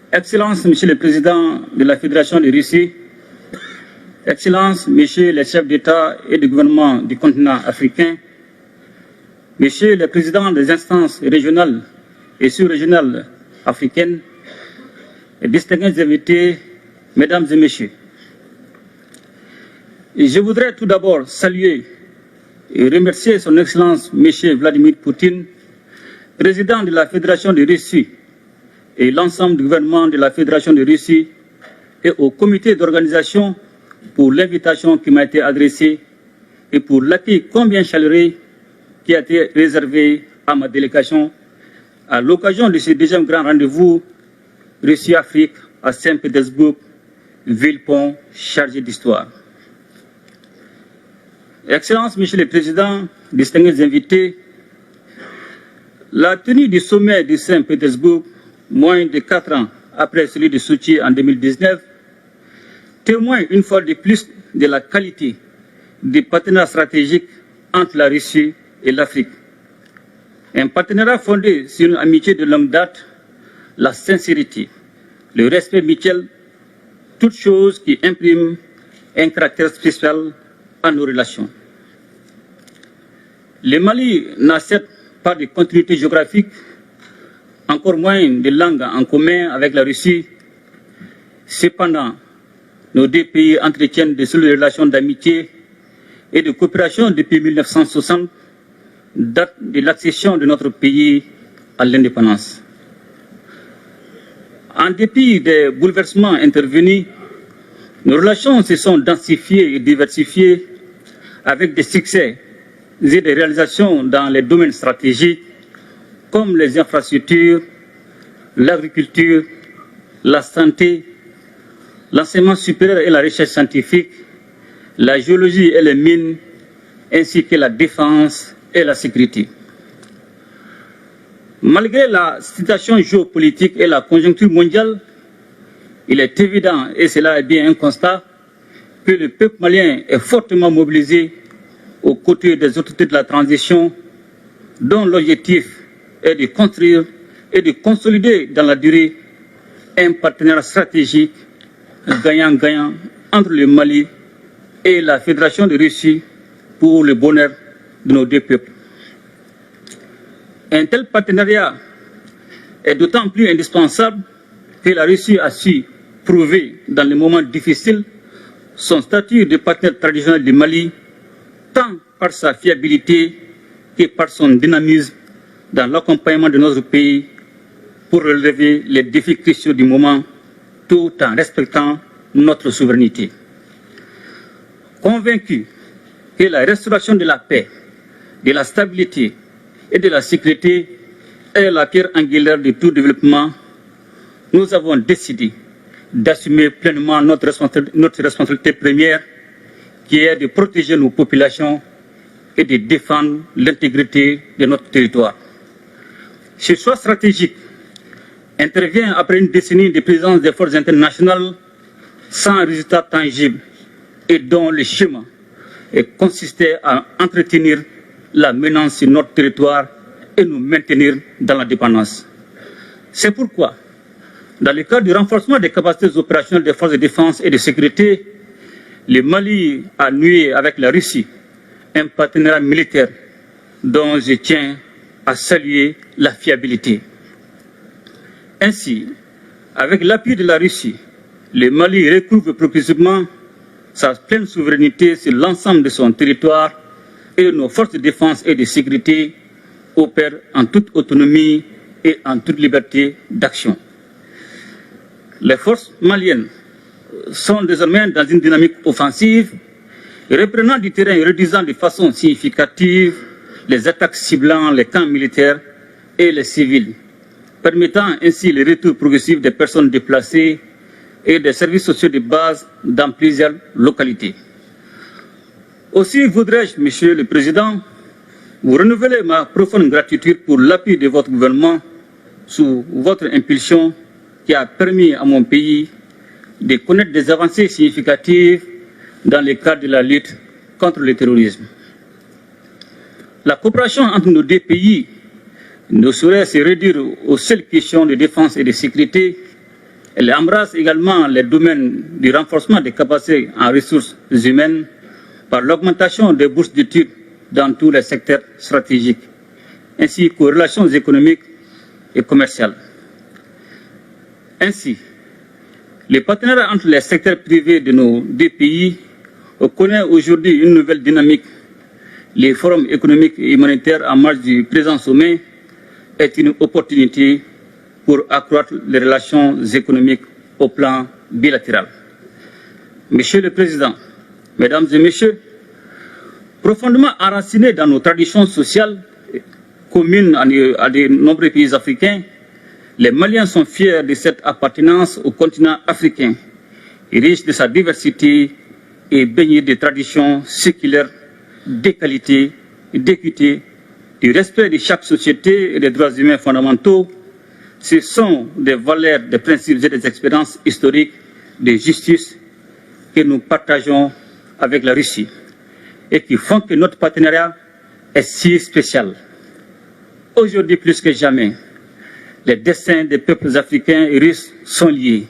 Excellences, Monsieur le Président de la Fédération de Russie, Excellences, Messieurs les chefs d'État et de gouvernement du continent africain, Messieurs les présidents des instances régionales et sous-régionales africaines, et distingués invités, Mesdames et Messieurs. Et je voudrais tout d'abord saluer et remercier Son Excellence M. Vladimir Poutine, président de la Fédération de Russie, et l'ensemble du gouvernement de la Fédération de Russie et au comité d'organisation pour l'invitation qui m'a été adressée et pour l'accueil combien chaleureux qui a été réservé à ma délégation à l'occasion de ce deuxième grand rendez-vous Russie-Afrique à Saint-Pétersbourg, ville-pont chargée d'histoire. Excellences, Monsieur le Président, distingués invités, la tenue du sommet de Saint-Pétersbourg, moins de 4 ans après celui de Sochi en 2019, témoigne une fois de plus de la qualité du partenariat stratégique entre la Russie et l'Afrique. Un partenariat fondé sur une amitié de longue date, la sincérité, le respect mutuel, toutes choses qui impriment un caractère spécial à nos relations. Le Mali n'a certes pas de continuité géographique, encore moins de langue en commun avec la Russie. Cependant, nos deux pays entretiennent de solides relations d'amitié et de coopération depuis 1960, date de l'accession de notre pays à l'indépendance. En dépit des bouleversements intervenus, nos relations se sont densifiées et diversifiées avec des succès et des réalisations dans les domaines stratégiques comme les infrastructures, l'agriculture, la santé, l'enseignement supérieur et la recherche scientifique, la géologie et les mines, ainsi que la défense et la sécurité. Malgré la situation géopolitique et la conjoncture mondiale, il est évident, et cela est bien un constat, que le peuple malien est fortement mobilisé aux côtés des autorités de la transition, dont l'objectif est de construire et de consolider dans la durée un partenariat stratégique gagnant-gagnant entre le Mali et la Fédération de Russie pour le bonheur de nos deux peuples. Un tel partenariat est d'autant plus indispensable que la Russie a su prouver dans les moments difficiles son statut de partenaire traditionnel du Mali, tant par sa fiabilité que par son dynamisme dans l'accompagnement de notre pays pour relever les défis cruciaux du moment, tout en respectant notre souveraineté. Convaincu que la restauration de la paix, de la stabilité et de la sécurité est la pierre angulaire de tout développement, nous avons décidé d'assumer pleinement notre responsabilité première, qui est de protéger nos populations et de défendre l'intégrité de notre territoire. Ce choix stratégique intervient après une décennie de présence des forces internationales sans résultat tangible et dont le schéma consistait à entretenir la menace sur notre territoire et nous maintenir dans la dépendance. C'est pourquoi, dans le cadre du renforcement des capacités opérationnelles des forces de défense et de sécurité, le Mali a noué avec la Russie un partenariat militaire dont je tiens à saluer la fiabilité. Ainsi, avec l'appui de la Russie, le Mali recouvre progressivement sa pleine souveraineté sur l'ensemble de son territoire et nos forces de défense et de sécurité opèrent en toute autonomie et en toute liberté d'action. Les forces maliennes sont désormais dans une dynamique offensive, reprenant du terrain et réduisant de façon significative les attaques ciblant les camps militaires et les civils, permettant ainsi le retour progressif des personnes déplacées et des services sociaux de base dans plusieurs localités. Aussi voudrais-je, Monsieur le Président, vous renouveler ma profonde gratitude pour l'appui de votre gouvernement sous votre impulsion qui a permis à mon pays de connaître des avancées significatives dans le cadre de la lutte contre le terrorisme. La coopération entre nos deux pays ne saurait se réduire aux seules questions de défense et de sécurité, Elle embrasse également les domaines du renforcement des capacités en ressources humaines par l'augmentation des bourses d'études dans tous les secteurs stratégiques, ainsi qu'aux relations économiques et commerciales. Ainsi, le partenariat entre les secteurs privés de nos deux pays connaît aujourd'hui une nouvelle dynamique. Les forums économiques et humanitaires en marge du présent sommet est une opportunité pour accroître les relations économiques au plan bilatéral. Monsieur le Président, Mesdames et Messieurs, profondément enracinés dans nos traditions sociales communes à de nombreux pays africains, les Maliens sont fiers de cette appartenance au continent africain, riche de sa diversité et baigné de traditions séculaires, d'égalité, d'équité, du respect de chaque société et des droits humains fondamentaux. Ce sont des valeurs, des principes et des expériences historiques de justice que nous partageons avec la Russie et qui font que notre partenariat est si spécial. Aujourd'hui plus que jamais, les destins des peuples africains et russes sont liés.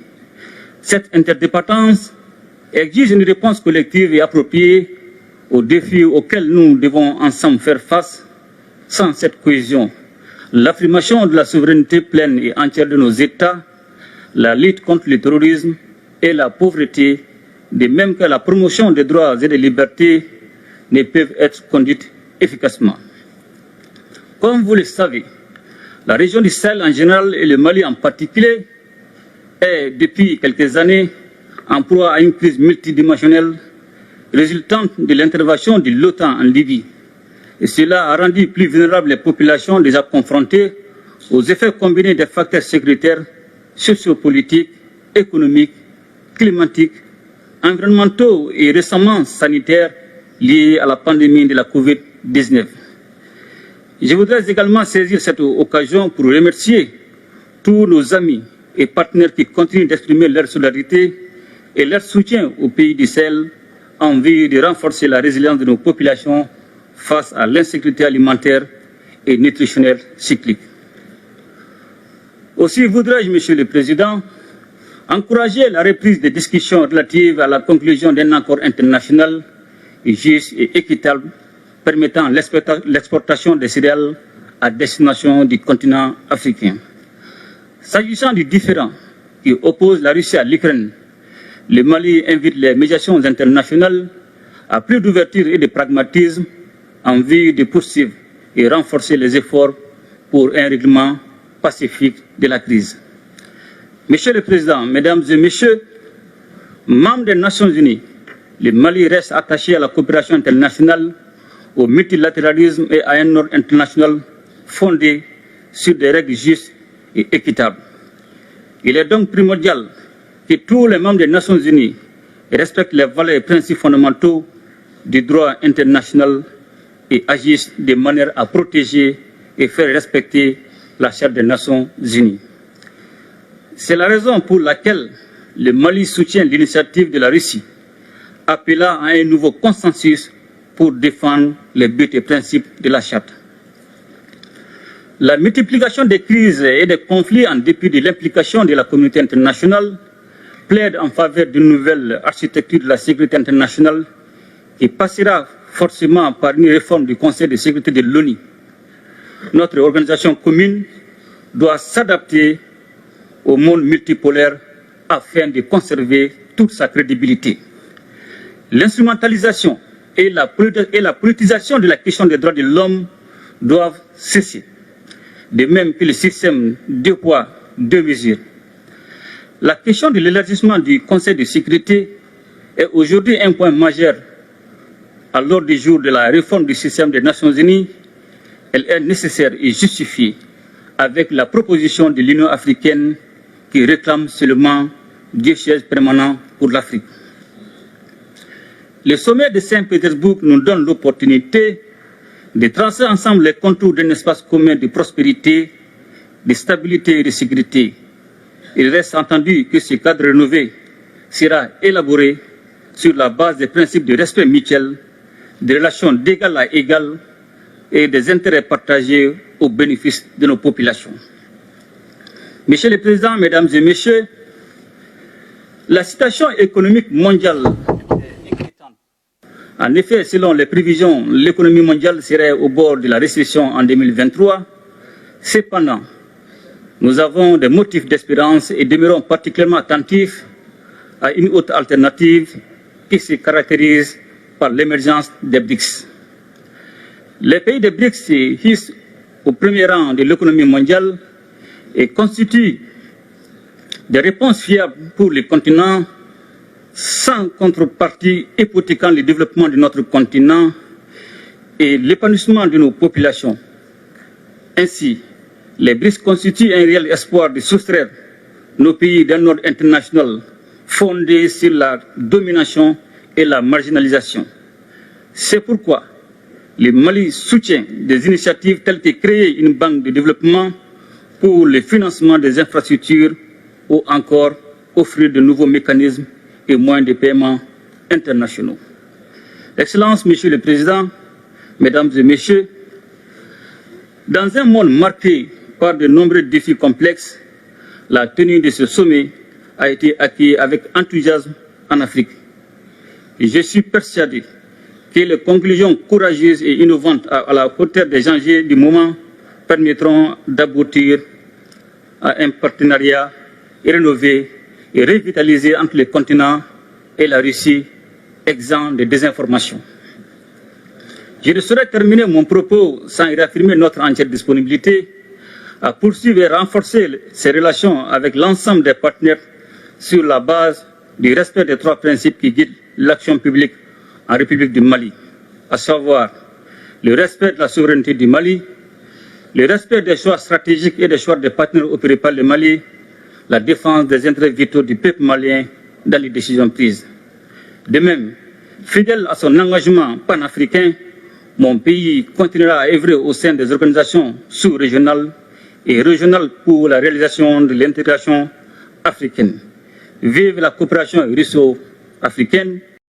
Cette interdépendance exige une réponse collective et appropriée aux défis auxquels nous devons ensemble faire face. Sans cette cohésion, l'affirmation de la souveraineté pleine et entière de nos États, la lutte contre le terrorisme et la pauvreté, de même que la promotion des droits et des libertés, ne peuvent être conduites efficacement. Comme vous le savez, la région du Sahel en général et le Mali en particulier est depuis quelques années en proie à une crise multidimensionnelle résultante de l'intervention de l'OTAN en Libye. Et cela a rendu plus vulnérables les populations déjà confrontées aux effets combinés des facteurs sécuritaires, sociopolitiques, économiques, climatiques, environnementaux et récemment sanitaires liés à la pandémie de la COVID-19. Je voudrais également saisir cette occasion pour remercier tous nos amis et partenaires qui continuent d'exprimer leur solidarité et leur soutien au pays du Sahel en vue de renforcer la résilience de nos populations face à l'insécurité alimentaire et nutritionnelle cyclique. Aussi voudrais-je, Monsieur le Président, encourager la reprise des discussions relatives à la conclusion d'un accord international juste et équitable permettant l'exportation des céréales à destination du continent africain. S'agissant du différend qui oppose la Russie à l'Ukraine, le Mali invite les médiations internationales à plus d'ouverture et de pragmatisme en vue de poursuivre et renforcer les efforts pour un règlement pacifique de la crise. Monsieur le Président, Mesdames et Messieurs, membres des Nations Unies, le Mali reste attaché à la coopération internationale, au multilatéralisme et à un ordre international fondé sur des règles justes et équitables. Il est donc primordial que tous les membres des Nations Unies respectent les valeurs et principes fondamentaux du droit international et agissent de manière à protéger et faire respecter la Charte des Nations Unies. C'est la raison pour laquelle le Mali soutient l'initiative de la Russie, appelant à un nouveau consensus pour défendre les buts et principes de la Charte. La multiplication des crises et des conflits en dépit de l'implication de la communauté internationale plaide en faveur d'une nouvelle architecture de la sécurité internationale qui passera forcément par une réforme du Conseil de sécurité de l'ONU. Notre organisation commune doit s'adapter au monde multipolaire afin de conserver toute sa crédibilité. L'instrumentalisation et la politisation de la question des droits de l'homme doivent cesser, de même que le système deux poids, deux mesures. La question de l'élargissement du Conseil de sécurité est aujourd'hui un point majeur à l'ordre du jour de la réforme du système des Nations Unies. Elle est nécessaire et justifiée avec la proposition de l'Union africaine qui réclame seulement 2 sièges permanents pour l'Afrique. Le sommet de Saint-Pétersbourg nous donne l'opportunité de tracer ensemble les contours d'un espace commun de prospérité, de stabilité et de sécurité. Il reste entendu que ce cadre rénové sera élaboré sur la base des principes de respect mutuel, des relations d'égal à égal et des intérêts partagés au bénéfice de nos populations. Monsieur le Président, Mesdames et Messieurs, La situation économique mondiale est inquiétante. En effet, selon les prévisions, l'économie mondiale serait au bord de la récession en 2023. Cependant, nous avons des motifs d'espérance et demeurons particulièrement attentifs à une autre alternative qui se caractérise par l'émergence des BRICS. Les pays des BRICS se hissent au premier rang de l'économie mondiale et constituent des réponses fiables pour le continent sans contrepartie hypothéquant le développement de notre continent et l'épanouissement de nos populations. Ainsi, les BRICS constituent un réel espoir de soustraire nos pays d'un ordre international fondé sur la domination et la marginalisation. C'est pourquoi le Mali soutient des initiatives telles que créer une banque de développement pour le financement des infrastructures ou encore offrir de nouveaux mécanismes et moyens de paiement internationaux. Excellences, Monsieur le Président, Mesdames et Messieurs, dans un monde marqué par de nombreux défis complexes, la tenue de ce sommet a été accueillie avec enthousiasme en Afrique. Et je suis persuadé que les conclusions courageuses et innovantes à la hauteur des enjeux du moment permettront d'aboutir à un partenariat rénové et revitalisé entre le continent et la Russie, exempt de désinformation. Je ne saurais terminer mon propos sans réaffirmer notre entière disponibilité à poursuivre et renforcer ces relations avec l'ensemble des partenaires sur la base du respect des trois principes qui guident l'action publique en République du Mali, à savoir le respect de la souveraineté du Mali, le respect des choix stratégiques et des choix des partenaires opérés par le Mali, la défense des intérêts vitaux du peuple malien dans les décisions prises. De même, fidèle à son engagement panafricain, mon pays continuera à œuvrer au sein des organisations sous-régionales et régionales pour la réalisation de l'intégration africaine. Vive la coopération russo-africaine!